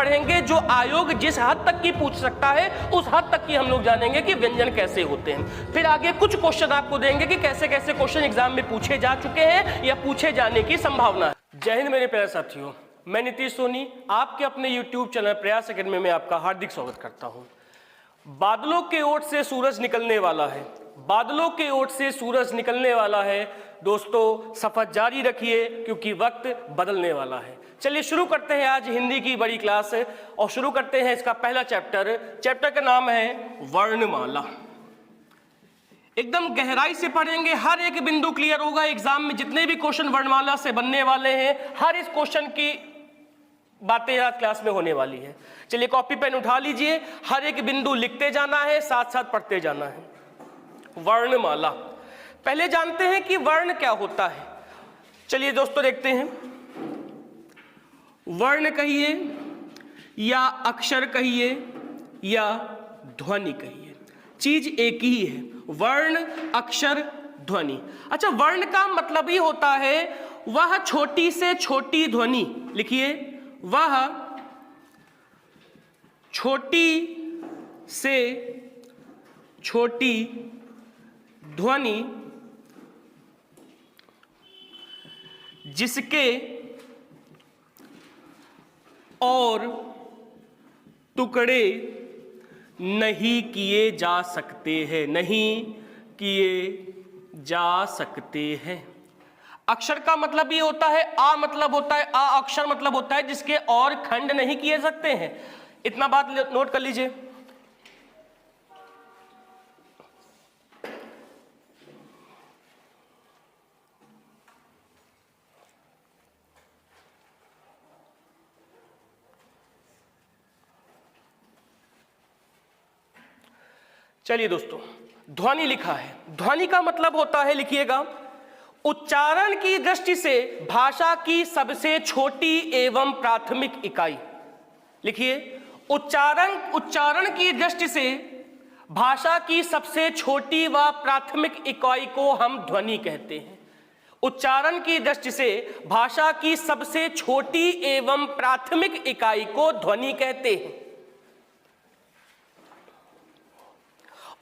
पढ़ेंगे जो आयोग जिस हद तक की पूछ सकता है उस हद तक की हम लोग जानेंगे कि व्यंजन कैसे होते हैं। फिर आगे कुछ क्वेश्चन आपको देंगे कि कैसे कैसे क्वेश्चन एग्जाम में पूछे जा चुके हैं या पूछे जाने की संभावना है। जय हिंद मेरे प्यारे साथियों, मैं नीतीश सोनी आपके अपने YouTube चैनल प्रयास एकेडमी में आपका हार्दिक स्वागत करता हूं। बादलों के ओट से सूरज निकलने वाला है, बादलों के ओट से सूरज निकलने वाला है। दोस्तों सफर जारी रखिए क्योंकि वक्त बदलने वाला है। चलिए शुरू करते हैं आज हिंदी की बड़ी क्लास और शुरू करते हैं इसका पहला चैप्टर का नाम है वर्णमाला। एकदम गहराई से पढ़ेंगे, हर एक बिंदु क्लियर होगा। एग्जाम में जितने भी क्वेश्चन वर्णमाला से बनने वाले हैं, हर इस क्वेश्चन की बातें आज क्लास में होने वाली है। चलिए कॉपी पेन उठा लीजिए, हर एक बिंदु लिखते जाना है, साथ साथ पढ़ते जाना है। वर्णमाला, पहले जानते हैं कि वर्ण क्या होता है। चलिए दोस्तों देखते हैं, वर्ण कहिए या अक्षर कहिए या ध्वनि कहिए, चीज एक ही है, वर्ण अक्षर ध्वनि। अच्छा, वर्ण का मतलब ही होता है वह छोटी से छोटी ध्वनि, लिखिए वह छोटी से छोटी ध्वनि जिसके और टुकड़े नहीं किए जा सकते हैं, नहीं किए जा सकते हैं। अक्षर का मतलब ये होता है, आ मतलब होता है, आ अक्षर मतलब होता है जिसके और खंड नहीं किए सकते हैं। इतना बात नोट कर लीजिए। चलिए दोस्तों, ध्वनि लिखा है, ध्वनि का मतलब होता है, लिखिएगा, उच्चारण की दृष्टि से भाषा की सबसे छोटी एवं प्राथमिक इकाई। लिखिए, उच्चारण की दृष्टि से भाषा की सबसे छोटी व प्राथमिक इकाई को हम ध्वनि कहते हैं। उच्चारण की दृष्टि से भाषा की सबसे छोटी एवं प्राथमिक इकाई को ध्वनि कहते हैं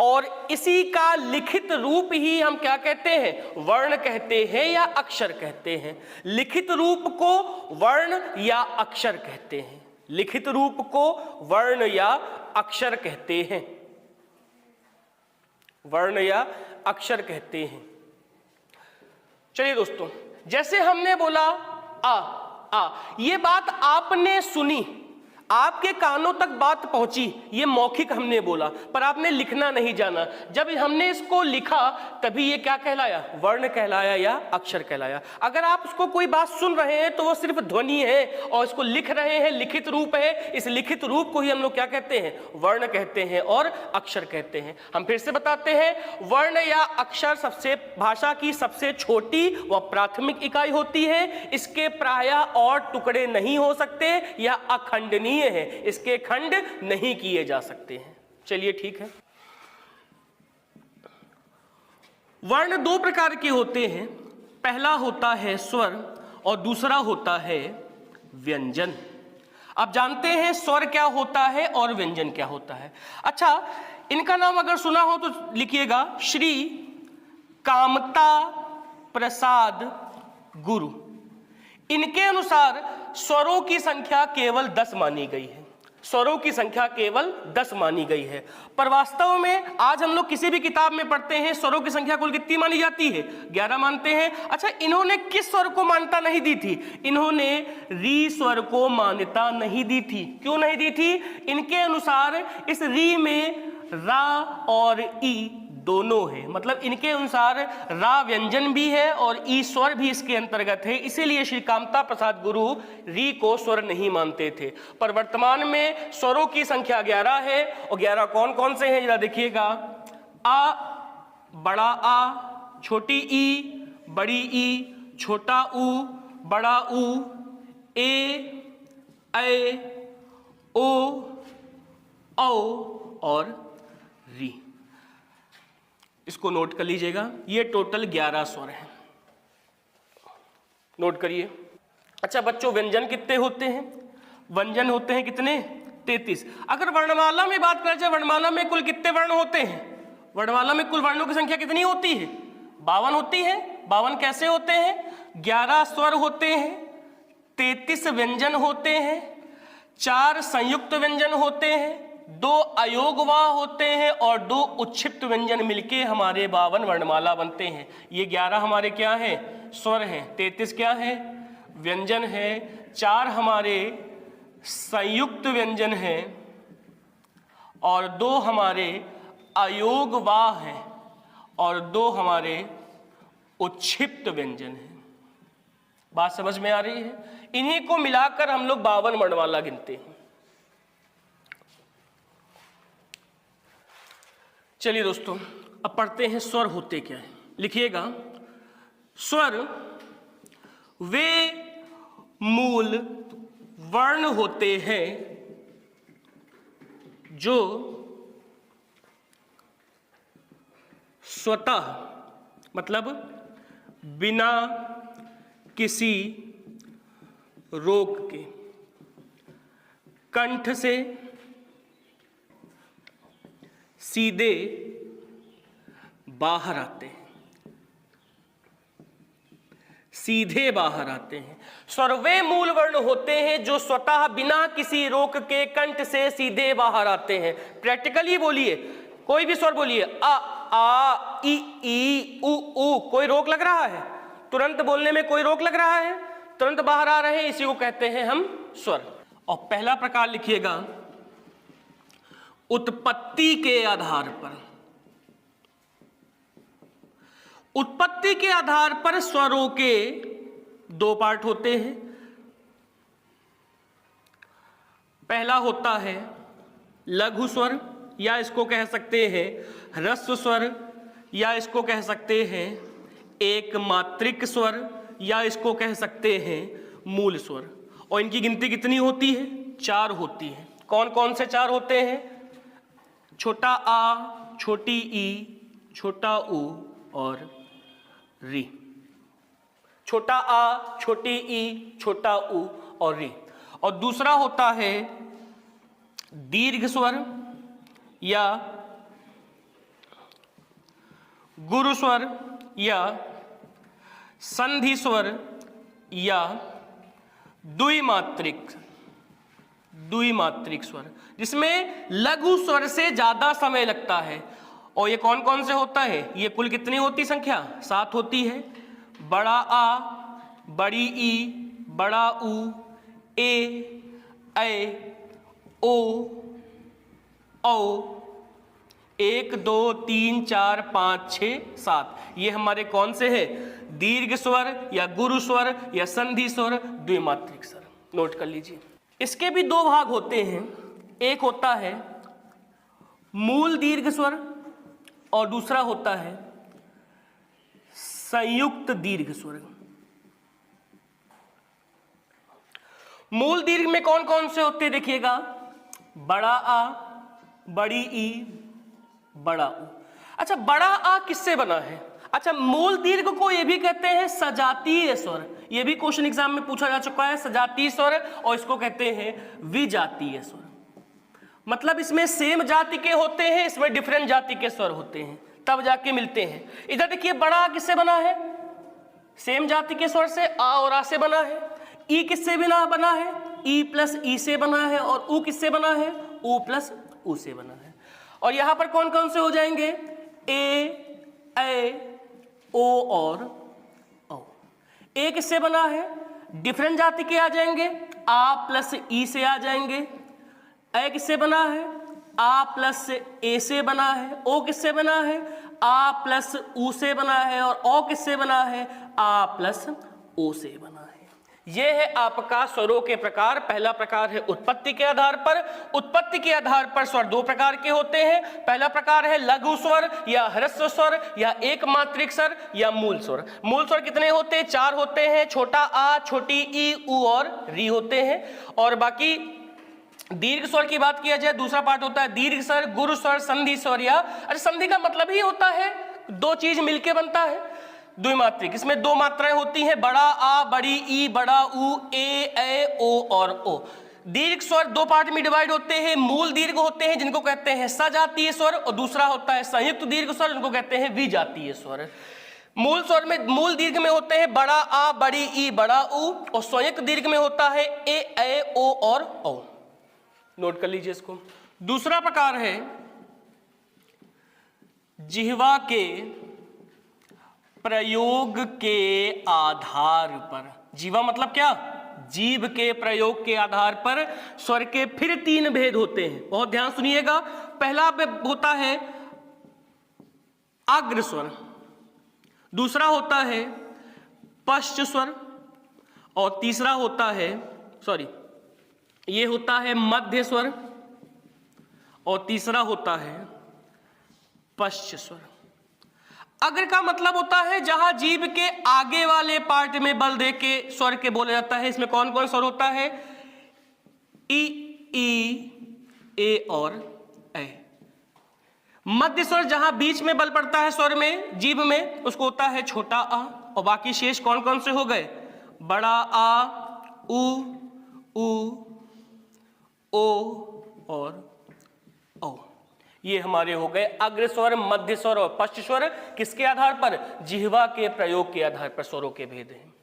और इसी का लिखित रूप ही हम क्या कहते हैं, वर्ण कहते हैं या अक्षर कहते हैं। लिखित रूप को वर्ण या अक्षर कहते हैं, लिखित रूप को वर्ण या अक्षर कहते हैं, वर्ण या अक्षर कहते हैं। चलिए दोस्तों, जैसे हमने बोला आ, ये बात आपने सुनी, आपके कानों तक बात पहुंची, ये मौखिक हमने बोला, पर आपने लिखना नहीं जाना। जब हमने इसको लिखा तभी ये क्या कहलाया, वर्ण कहलाया या अक्षर कहलाया। अगर आप उसको कोई बात सुन रहे हैं तो वो सिर्फ ध्वनि है और इसको लिख रहे हैं, लिखित रूप है। इस लिखित रूप को ही हम लोग क्या कहते हैं, वर्ण कहते हैं और अक्षर कहते हैं। हम फिर से बताते हैं, वर्ण या अक्षर सबसे भाषा की सबसे छोटी व प्राथमिक इकाई होती है। इसके प्रायः और टुकड़े नहीं हो सकते या अखंडनीय है, इसके खंड नहीं किए जा सकते हैं। चलिए ठीक है। वर्ण दो प्रकार के होते हैं, पहला होता है स्वर और दूसरा होता है व्यंजन। अब जानते हैं स्वर क्या होता है और व्यंजन क्या होता है। अच्छा, इनका नाम अगर सुना हो तो लिखिएगा, श्री कामता प्रसाद गुरु। इनके अनुसार स्वरों की संख्या केवल 10 मानी गई है, स्वरों की संख्या केवल 10 मानी गई है। पर वास्तव में आज हम लोग किसी भी किताब में पढ़ते हैं स्वरों की संख्या कुल कितनी मानी जाती है, 11 मानते हैं। अच्छा, इन्होंने किस स्वर को मान्यता नहीं दी थी, इन्होंने री स्वर को मान्यता नहीं दी थी। क्यों नहीं दी थी? इनके अनुसार इस री में रा और ई दोनों है, मतलब इनके अनुसार रा व्यंजन भी है और ई स्वर भी इसके अंतर्गत है। इसीलिए श्री कामता प्रसाद गुरु री को स्वर नहीं मानते थे। पर वर्तमान में स्वरों की संख्या 11 है और 11 कौन कौन से हैं जरा देखिएगा। आ, बड़ा आ, छोटी ई, बड़ी ई, छोटा ऊ, बड़ा ऊ, ए, ओ, औ और री। इसको नोट कर लीजिएगा, ये टोटल 11 स्वर हैं, नोट करिए। अच्छा बच्चों, व्यंजन कितने होते हैं? व्यंजन होते हैं कितने? 33। अगर वर्णमाला में बात करें जाए, वर्णमाला में कुल कितने वर्ण होते हैं? वर्णमाला में कुल वर्णों की संख्या कितनी होती है? 52 होती है। 52 कैसे होते हैं? 11 स्वर होते हैं, 33 व्यंजन होते हैं, 4 संयुक्त व्यंजन होते हैं, 2 अयोगवाह होते हैं और 2 उच्छिष्ट व्यंजन मिलके हमारे 52 वर्णमाला बनते हैं। ये 11 हमारे क्या है? स्वर हैं। 33 क्या है? व्यंजन है। 4 हमारे संयुक्त व्यंजन हैं और 2 हमारे अयोगवाह हैं और 2 हमारे उच्छिष्ट व्यंजन हैं। बात समझ में आ रही है? इन्हीं को मिलाकर हम लोग 52 वर्णमाला गिनते हैं। चलिए दोस्तों, अब पढ़ते हैं स्वर होते क्या है। लिखिएगा, स्वर वे मूल वर्ण होते हैं जो स्वतः, मतलब बिना किसी रोक के, कंठ से सीधे बाहर आते हैं, सीधे बाहर आते हैं। स्वर वे मूल वर्ण होते हैं जो स्वतः बिना किसी रोक के कंठ से सीधे बाहर आते हैं। प्रैक्टिकली बोलिए, कोई भी स्वर बोलिए, आ आ ई ई उ ऊ, कोई रोक लग रहा है? तुरंत बोलने में कोई रोक लग रहा है? तुरंत बाहर आ रहे हैं, इसी को कहते हैं हम स्वर। और पहला प्रकार लिखिएगा, उत्पत्ति के आधार पर। उत्पत्ति के आधार पर स्वरों के 2 पार्ट होते हैं। पहला होता है लघु स्वर, या इसको कह सकते हैं ह्रस्व स्वर, या इसको कह सकते हैं एक मात्रिक स्वर, या इसको कह सकते हैं मूल स्वर। और इनकी गिनती कितनी होती है? 4 होती है। कौन कौन से 4 होते हैं? छोटा आ, छोटी ई, छोटा ऊ और री। छोटा आ, छोटी ई, छोटा ऊ और री। और दूसरा होता है दीर्घ स्वर या गुरु स्वर या संधि स्वर या द्विमात्रिक स्वर, जिसमें लघु स्वर से ज्यादा समय लगता है। और ये कौन कौन से होता है? ये कुल कितनी होती संख्या? 7 होती है। बड़ा आ, बड़ी ई, बड़ा ऊ, ए, ऐ, ओ, औ, 1 2 3 4 5 6 7। ये हमारे कौन से हैं? दीर्घ स्वर या गुरु स्वर या संधि स्वर, द्विमात्रिक स्वर। नोट कर लीजिए। इसके भी 2 भाग होते हैं। एक होता है मूल दीर्घ स्वर और दूसरा होता है संयुक्त दीर्घ स्वर। मूल दीर्घ में कौन कौन से होते हैं? देखिएगा, बड़ा आ, बड़ी ई, बड़ा ऊ। अच्छा, बड़ा आ किससे बना है? अच्छा, मूल दीर्घ को ये भी कहते हैं सजातीय स्वर। ये भी क्वेश्चन एग्जाम में पूछा जा चुका है, सजातीय स्वर। और इसको कहते हैं विजातीय स्वर। मतलब इसमें सेम जाति के होते हैं, इसमें डिफरेंट जाति के स्वर होते हैं, तब जाके मिलते हैं। इधर देखिए, बड़ा आ किससे बना है? सेम जाति के स्वर से, आ और आ से बना है। ई किससे बना है? ई प्लस ई से बना है। और ऊ किससे बना है? ऊ प्लस ऊ से बना है। और यहां पर कौन कौन से हो जाएंगे? ए, ऐ, ओ और औ। ए किससे बना है? डिफरेंट जाति के आ जाएंगे, आ प्लस ई से आ जाएंगे। ऐ किससे बना है? आ प्लस ए से बना है। ओ किससे बना है? आ प्लस ऊ से बना है। और ओ किससे बना है? आ प्लस ओ से बना है। यह है आपका स्वरों के प्रकार। पहला प्रकार है उत्पत्ति के आधार पर। उत्पत्ति के आधार पर स्वर 2 प्रकार के होते हैं। पहला प्रकार है लघु स्वर या ह्रस्व स्वर या एक मात्रिक स्वर या मूल स्वर। मूल स्वर कितने होते हैं? 4 होते हैं। छोटा आ, छोटी ई, ऊ और री होते हैं। और बाकी दीर्घ स्वर की बात किया जाए, दूसरा पार्ट होता है दीर्घ स्वर, गुरु स्वर, संधि स्वर। या अरे संधि का मतलब ही होता है 2 चीज मिलके बनता है द्विमात्रिक। इसमें 2 मात्राएं होती हैं, बड़ा आ, बड़ी ई, बड़ा ऊ, ए, ऐ, ओ और ओ। दीर्घ स्वर दो पार्ट में डिवाइड होते हैं। मूल दीर्घ होते हैं जिनको कहते हैं सजातीय स्वर, और दूसरा होता है संयुक्त दीर्घ स्वर जिनको कहते हैं विजातीय स्वर। मूल स्वर में, मूल दीर्घ में होते हैं बड़ा आ, बड़ी ई, बड़ा ऊ, और संयुक्त दीर्घ में होता है ए, ओ और औ। नोट कर लीजिए इसको। दूसरा प्रकार है जिह्वा के प्रयोग के आधार पर। जीवा मतलब क्या? जीभ के प्रयोग के आधार पर स्वर के फिर तीन भेद होते हैं, बहुत ध्यान सुनिएगा। पहला होता है अग्र स्वर, दूसरा होता है पश्च स्वर, और तीसरा होता है ये होता है मध्य स्वर, और तीसरा होता है पश्च स्वर। अग्र का मतलब होता है जहां जीभ के आगे वाले पार्ट में बल दे के स्वर के बोला जाता है। इसमें कौन कौन स्वर होता है? ए और ए। मध्य स्वर जहां बीच में बल पड़ता है स्वर में, जीभ में, उसको होता है छोटा आ, और बाकी शेष कौन कौन से हो गए? बड़ा आ, उ, ओ और औ। ये हमारे हो गए अग्र स्वर, मध्य स्वर और पश्च स्वर। किसके आधार पर? जिह्वा के प्रयोग के आधार पर स्वरों के भेद हैं।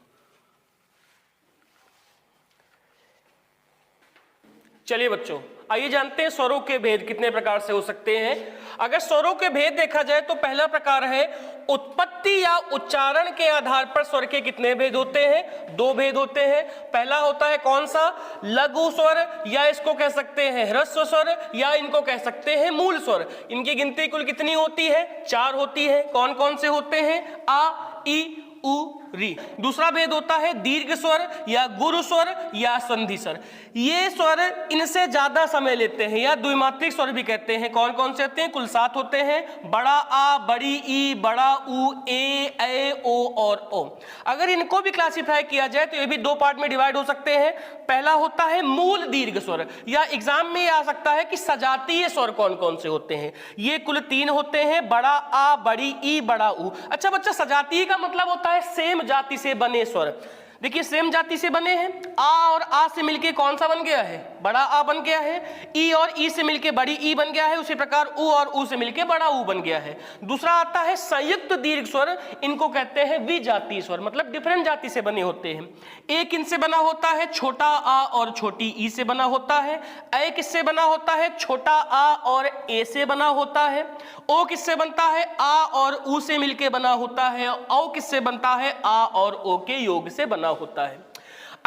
चलिए बच्चों, आइए जानते हैं स्वरों के भेद कितने प्रकार से हो सकते हैं। अगर स्वरों के भेद देखा जाए तो पहला प्रकार है उत्पत्ति या उच्चारण के आधार पर स्वर के कितने भेद होते हैं? दो भेद होते हैं। पहला होता है कौन सा? लघु स्वर, या इसको कह सकते हैं ह्रस्व स्वर, या इनको कह सकते हैं मूल स्वर। इनकी गिनती कुल कितनी होती है? 4 होती है। कौन कौन से होते हैं? आ, ई, उ, री। दूसरा भेद होता है दीर्घ स्वर या गुरु स्वर या संधि स्वर। ये स्वर इनसे ज्यादा समय लेते हैं, या द्विमात्रिक स्वर भी कहते हैं। कौन कौन से होते हैं? कुल 7 होते हैं। बड़ा आ, बड़ी ई, बड़ा उ, ए, ओ और ओ। अगर इनको भी क्लासिफाई किया जाए तो ये भी 2 पार्ट में डिवाइड हो सकते हैं। पहला होता है मूल दीर्घ स्वर, या एग्जाम में आ सकता है कि सजातीय स्वर कौन कौन से होते हैं। ये कुल 3 होते हैं, बड़ा आ, बड़ी ई, बड़ा उ। अच्छा बच्चा, सजातीय का मतलब होता है सेम जाति से बने स्वर। देखिए सेम जाति से बने हैं। आ और आ से मिलके कौन सा बन गया है? बड़ा आ बन गया है। ई और ई से मिलके बड़ी ई बन गया है। उसी प्रकार उ और उ से मिलके बड़ा उ बन गया है। दूसरा आता है संयुक्त दीर्घ स्वर, इनको कहते हैं विजातीय स्वर, मतलब डिफरेंट जाति से बने होते हैं। एक इनसे बना होता है छोटा आ और छोटी ई से बना होता है। ए किससे बना होता है? छोटा आ और ए से बना होता है। ओ किससे बनता है? आ और उ से मिलके बना होता है। औ किससे बनता है? आ और ओ के योग से बना होता है।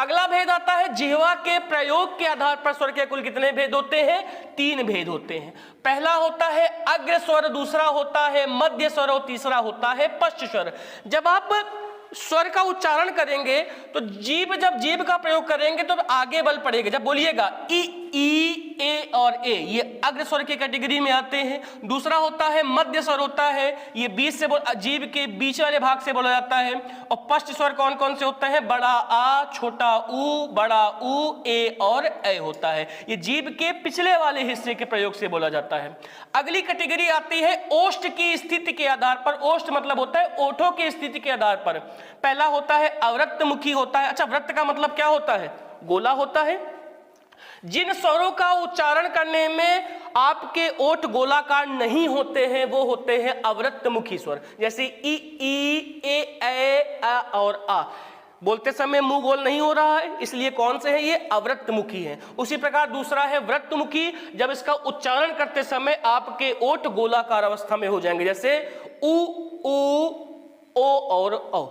अगला भेद आता है जिह्वा के प्रयोग के आधार पर स्वर के कुल कितने भेद होते हैं? 3 भेद होते हैं। पहला होता है अग्र स्वर, दूसरा होता है मध्य स्वर और तीसरा होता है पश्च स्वर। जब आप स्वर का उच्चारण करेंगे तो जब जीभ का प्रयोग करेंगे तो आगे बल पड़ेगा। जब बोलिएगा ई, ए और ए, ये अग्र स्वर की कैटेगरी में आते हैं। दूसरा होता है मध्य स्वर, होता है ये बीच से जीभ के बीच वाले भाग से बोला जाता है। और पश्च स्वर कौन कौन से होते हैं? बड़ा आ, छोटा उ, बड़ा उ, ए और ए होता है। ये जीभ के पिछले वाले हिस्से के प्रयोग से बोला जाता है। अगली कैटेगरी आती है ओष्ठ की स्थिति के आधार पर। ओष्ठ मतलब होता है ओठों की स्थिति के आधार पर। पहला होता है अवृत्त मुखी होता है। अच्छा, वृत्त का मतलब क्या होता है? गोला होता है। जिन स्वरों का उच्चारण करने में आपके ओठ गोलाकार नहीं होते हैं वो होते हैं अवृत्त मुखी स्वर। जैसे ई, ए, और आ। बोलते समय मुंह गोल नहीं हो रहा है, इसलिए कौन से हैं? ये अवृत्त मुखी हैं। उसी प्रकार दूसरा है वृत्त मुखी, जब इसका उच्चारण करते समय आपके ओठ गोलाकार अवस्था में हो जाएंगे। जैसे उ, ओ और औ।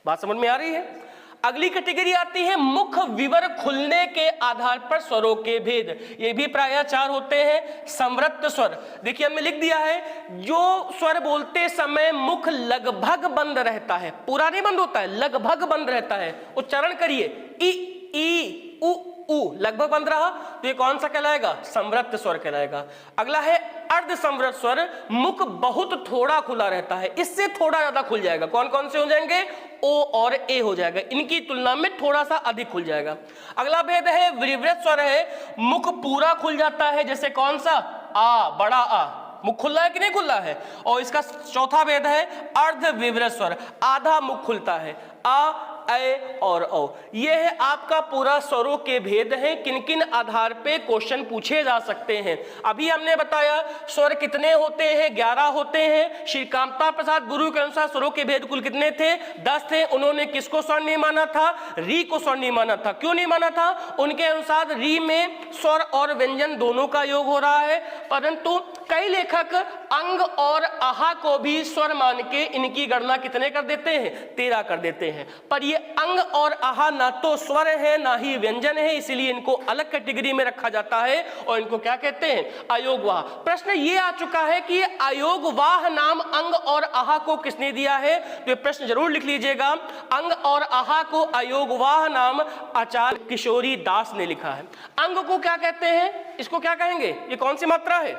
बात समझ में आ रही है? अगली कैटेगरी आती है मुख विवर खुलने के आधार पर स्वरों के भेद। ये भी प्रायः 4 होते हैं। संवृत्त स्वर, देखिए हमने लिख दिया है, जो स्वर बोलते समय मुख लगभग बंद रहता है, पूरा नहीं बंद होता है, लगभग बंद रहता है। उच्चारण करिए, ई, उ, लगभग बंद रहा तो ये कौन सा कहलाएगा? संवृत्त स्वर कहलाएगा। अगला है अर्ध संवृत्त स्वर, मुख बहुत थोड़ा खुला रहता है, इससे थोड़ा ज्यादा खुल जाएगा। कौन कौन से हो जाएंगे? ओ और ए हो जाएगा, इनकी तुलना में थोड़ा सा अधिक खुल जाएगा। अगला भेद है विवृत स्वर है, मुख पूरा खुल जाता है। जैसे कौन सा? आ, बड़ा आ, मुख खुला है कि नहीं खुला है। और इसका चौथा भेद है अर्ध विवृत स्वर, आधा मुख खुलता है। आ, ऐ और औ। ये है आपका पूरा स्वरों के भेद हैं, किन किन आधार पे क्वेश्चन पूछे जा सकते हैं। अभी हमने बताया स्वर कितने होते हैं, 11 होते हैं। श्री कामता प्रसाद गुरु के अनुसार स्वरों के भेद कुल कितने थे, 10 थे। उन्होंने किसको स्वर नहीं माना था, री को स्वर नहीं माना था। क्यों नहीं माना था, उनके अनुसार री में स्वर और व्यंजन दोनों का योग हो रहा है, परंतु कई लेखक अंग और आहा को भी स्वर मान के इनकी गणना कितने कर देते हैं, 13 कर देते हैं। पर ये अंग और आहा ना तो स्वर है ना ही व्यंजन है, इसलिए इनको अलग कैटेगरी में रखा जाता है और इनको क्या कहते हैं, अयोगवाह। प्रश्न ये आ चुका है कि अयोगवाह नाम अंग और आहा को किसने दिया है, तो ये प्रश्न जरूर लिख लीजिएगा। अंग और आहा को अयोगवाह नाम आचार्य किशोरी दास ने लिखा है। अंग को क्या कहते हैं, इसको क्या कहेंगे, ये कौन सी मात्रा है,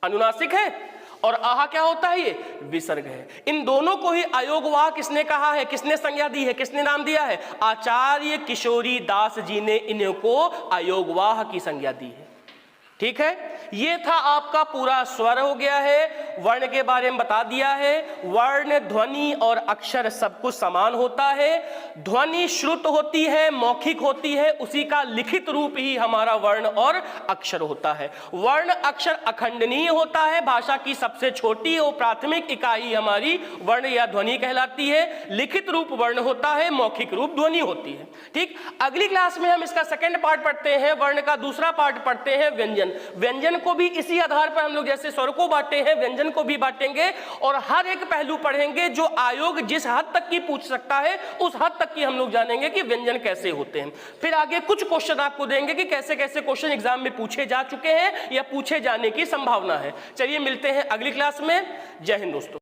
अनुनासिक है, और आहा क्या होता है, ये विसर्ग है। इन दोनों को ही अयोगवाह किसने कहा है, किसने संज्ञा दी है, किसने नाम दिया है, आचार्य किशोरी दास जी ने इनको अयोगवाह की संज्ञा दी है। ठीक है, ये था आपका पूरा स्वर हो गया है। वर्ण के बारे में बता दिया है, वर्ण ध्वनि और अक्षर सब कुछ समान होता है। ध्वनि श्रुत होती है, मौखिक होती है, उसी का लिखित रूप ही हमारा वर्ण और अक्षर होता है। वर्ण अक्षर अखंडनीय होता है, भाषा की सबसे छोटी और प्राथमिक इकाई हमारी वर्ण या ध्वनि कहलाती है। लिखित रूप वर्ण होता है, मौखिक रूप ध्वनि होती है। ठीक, अगली क्लास में हम इसका सेकंड पार्ट पढ़ते हैं, वर्ण का दूसरा पार्ट पढ़ते हैं व्यंजन। व्यंजन को भी इसी आधार पर हम लोग जैसे स्वर को बांटे हैं, व्यंजन को भी बांटेंगे और हर एक पहलू पढ़ेंगे जो आयोग जिस हद तक की पूछ सकता है उस हद तक की हम लोग जानेंगे कि व्यंजन कैसे होते हैं। फिर आगे कुछ क्वेश्चन आपको देंगे कि कैसे कैसे क्वेश्चन एग्जाम में पूछे जा चुके हैं या पूछे जाने की संभावना है। चलिए मिलते हैं अगली क्लास में। जय हिंद दोस्तों।